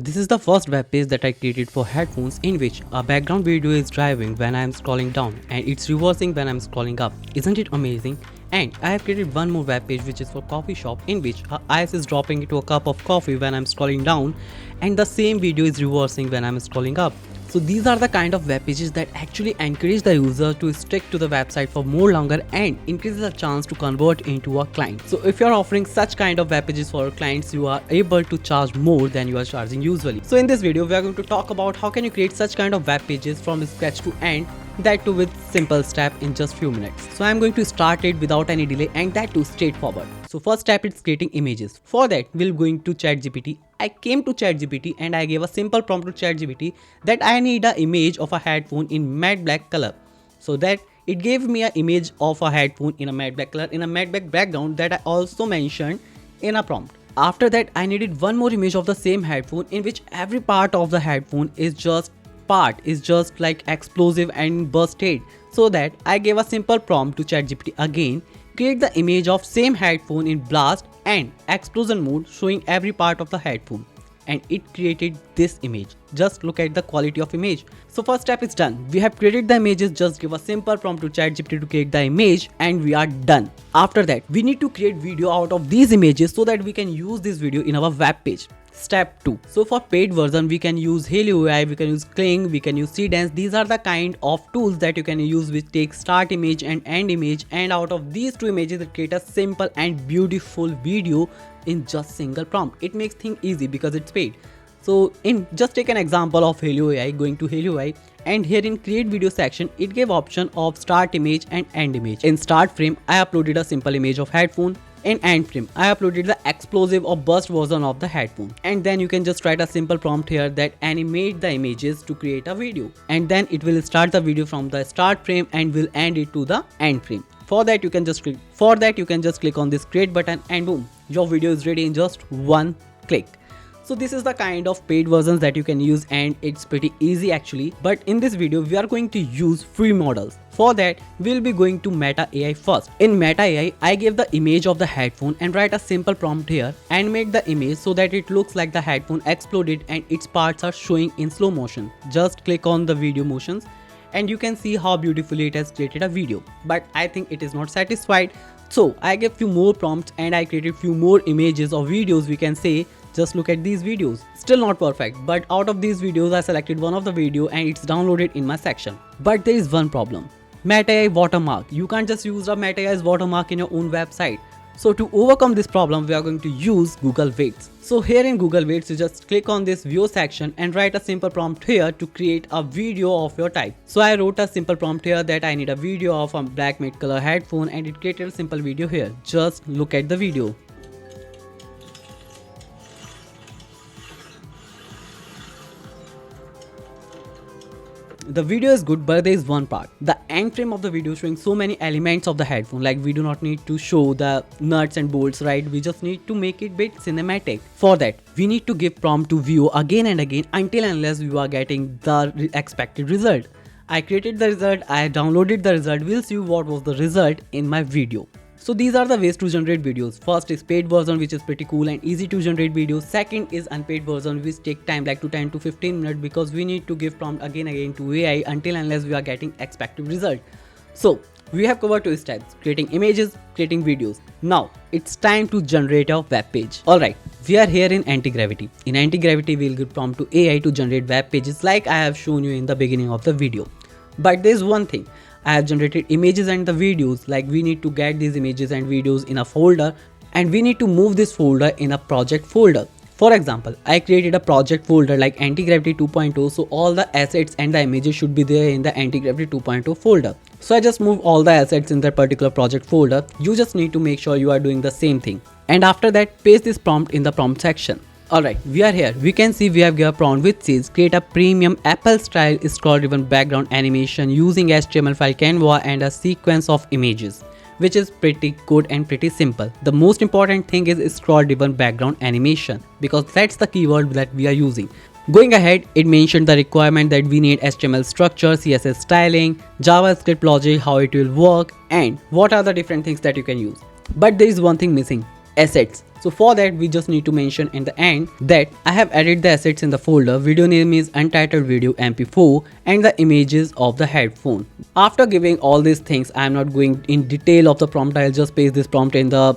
This is the first web page that I created for headphones in which a background video is driving when I am scrolling down and it's reversing when I am scrolling up. Isn't it amazing? And I have created one more web page which is for coffee shop in which ice is dropping into a cup of coffee when I am scrolling down and the same video is reversing when I am scrolling up. So these are the kind of web pages that actually encourage the user to stick to the website for more longer and increases the chance to convert into a client. So if you are offering such kind of web pages for clients, you are able to charge more than you are charging usually. So in this video, we are going to talk about how can you create such kind of web pages from scratch to end, that too with simple step in just few minutes. So I am going to start it without any delay and that too straightforward. So first step is creating images. For that, we'll going to ChatGPT. I came to ChatGPT and I gave a simple prompt to ChatGPT that I need an image of a headphone in matte black color. So that it gave me an image of a headphone in a matte black color in a matte black background that I also mentioned in a prompt. After that, I needed one more image of the same headphone in which every part of the headphone is just like explosive and bursted. So that I gave a simple prompt to ChatGPT again, create the image of same headphone in blast and explosion mode showing every part of the headphone, and it created this image. Just look at the quality of image. So first step is done. We have created the images. Just give a simple prompt to ChatGPT to create the image and we are done. After that, we need to create video out of these images so that we can use this video in our web page. Step 2. So for paid version, we can use Helio AI, we can use Kling, we can use Cdance. These are the kind of tools that you can use which take start image and end image, and out of these two images it create a simple and beautiful video in just single prompt. It makes things easy because it's paid. So just take an example of Helio AI, going to Helio AI, and here in create video section it gave option of start image and end image. In start frame I uploaded a simple image of headphone. In end frame, I uploaded the explosive or burst version of the headphone. And then you can just write a simple prompt here that animate the images to create a video. And then it will start the video from the start frame and will end it to the end frame. For that you can just click on this create button and boom, your video is ready in just one click. So this is the kind of paid versions that you can use and it's pretty easy actually. But in this video, we are going to use free models. For that, we'll be going to Meta AI first. In Meta AI, I gave the image of the headphone and write a simple prompt here and make the image so that it looks like the headphone exploded and its parts are showing in slow motion. Just click on the video motions and you can see how beautifully it has created a video. But I think it is not satisfied. So I gave few more prompts and I created few more images or videos, we can say. Just look at these videos. Still not perfect, but out of these videos I selected one of the video and it's downloaded in my section. But there is one problem. Meta AI watermark. You can't just use a Meta AI's watermark in your own website. So to overcome this problem, we are going to use Google Weights. So here in Google Weights, you just click on this view section and write a simple prompt here to create a video of your type. So I wrote a simple prompt here that I need a video of a black matte color headphone and it created a simple video here. Just look at the video. The video is good, but there is one part. The end frame of the video showing so many elements of the headphone, like we do not need to show the nuts and bolts, right? We just need to make it bit cinematic. For that, we need to give prompt to view again and again until unless you are getting the expected result. I created the result, I downloaded the result, we'll see what was the result in my video. So these are the ways to generate videos. First is paid version, which is pretty cool and easy to generate videos. Second is unpaid version, which take time like to 10 to 15 minutes because we need to give prompt again to AI until unless we are getting expected result. So we have covered two steps: creating images, creating videos. Now it's time to generate a web page. Alright, we are here in Antigravity. In Antigravity, we'll give prompt to AI to generate web pages like I have shown you in the beginning of the video. But there's one thing. I have generated images and the videos, like we need to get these images and videos in a folder and we need to move this folder in a project folder. For example, I created a project folder like Antigravity 2.0, so all the assets and the images should be there in the Antigravity 2.0 folder. So I just move all the assets in that particular project folder. You just need to make sure you are doing the same thing. And after that, paste this prompt in the prompt section. Alright, we are here. We can see we have given a prompt which says create a premium Apple style scroll driven background animation using HTML5 Canva and a sequence of images, which is pretty good and pretty simple. The most important thing is scroll driven background animation because that's the keyword that we are using. Going ahead, it mentioned the requirement that we need HTML structure, CSS styling, JavaScript logic, how it will work, and what are the different things that you can use. But there is one thing missing: assets. So for that we just need to mention in the end that I have added the assets in the folder. Video name is untitled video mp4 and the images of the headphone. After giving all these things, I am not going in detail of the prompt. I'll just paste this prompt in the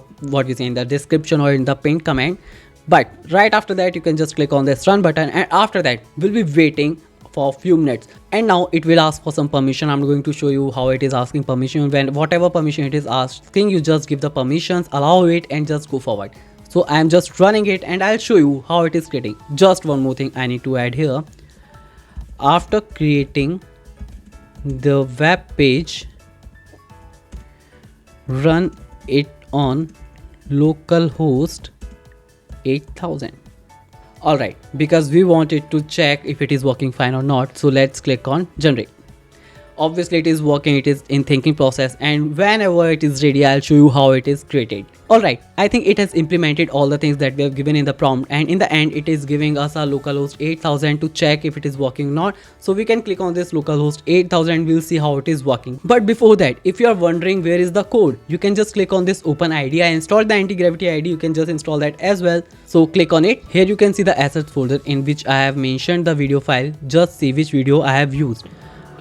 in the description or in the pinned comment. But right after that you can just click on this run button, and after that we'll be waiting for a few minutes, and now it will ask for some permission. I'm going to show you how it is asking permission. When whatever permission it is asking, you just give the permissions, allow it, and just go forward. So I am just running it and I'll show you how it is creating. Just one more thing I need to add here. After creating the web page, run it on localhost 8000. Alright, because we wanted to check if it is working fine or not, so let's click on generate. Obviously it is working, it is in thinking process, and whenever it is ready I'll show you how it is created. Alright, I think it has implemented all the things that we have given in the prompt, and in the end it is giving us a localhost 8000 to check if it is working or not. So we can click on this localhost 8000 and we'll see how it is working. But before that, if you are wondering where is the code, you can just click on this open ID. I installed the Antigravity ID, you can just install that as well. So click on it. Here you can see the assets folder in which I have mentioned the video file. Just see which video I have used.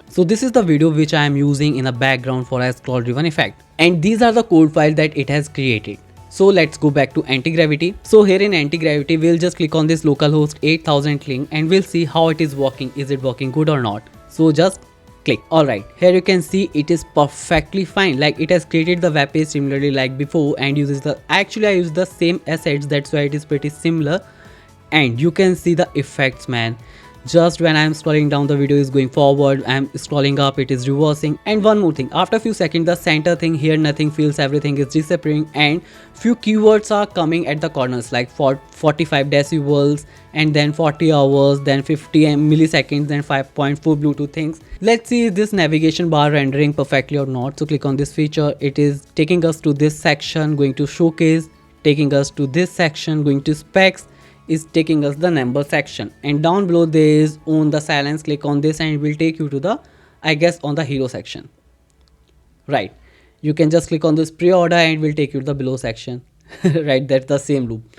So this is the video which I am using in the background for a scroll driven effect, and these are the code files that it has created. So let's go back to Antigravity. So here in Antigravity we'll just click on this localhost 8000 link and we'll see how it is working. Is it working good or not? So just click. Alright, here you can see it is perfectly fine. Like it has created the web page similarly like before and uses the I use the same assets, that's why it is pretty similar. And you can see the effects, man. Just when I am scrolling down, the video is going forward, I am scrolling up, it is reversing. And one more thing, after a few seconds the center thing here, nothing feels, everything is disappearing, and few keywords are coming at the corners like for 45 decibels and then 40 hours, then 50 milliseconds, then 5.4 Bluetooth things. Let's see is this navigation bar rendering perfectly or not. So click on this feature, it is taking us to this section, going to showcase, taking us to this section, going to specs, is taking us the number section, and down below there is on the silence. Click on this and it will take you to the on the hero section. Right, you can just click on this pre-order and it will take you to the below section. Right, that's the same loop,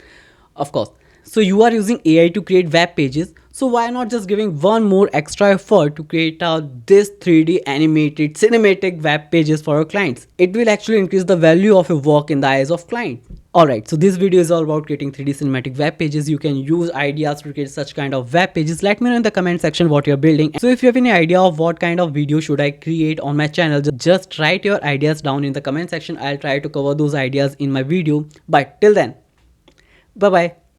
of course. So you are using AI to create web pages, so why not just giving one more extra effort to create this 3D animated cinematic web pages for your clients. It will actually increase the value of your work in the eyes of client. Alright, so this video is all about creating 3D cinematic web pages. You can use ideas to create such kind of web pages. Let me know in the comment section what you're building. So if you have any idea of what kind of video should I create on my channel, just write your ideas down in the comment section. I'll try to cover those ideas in my video. But till then, bye bye.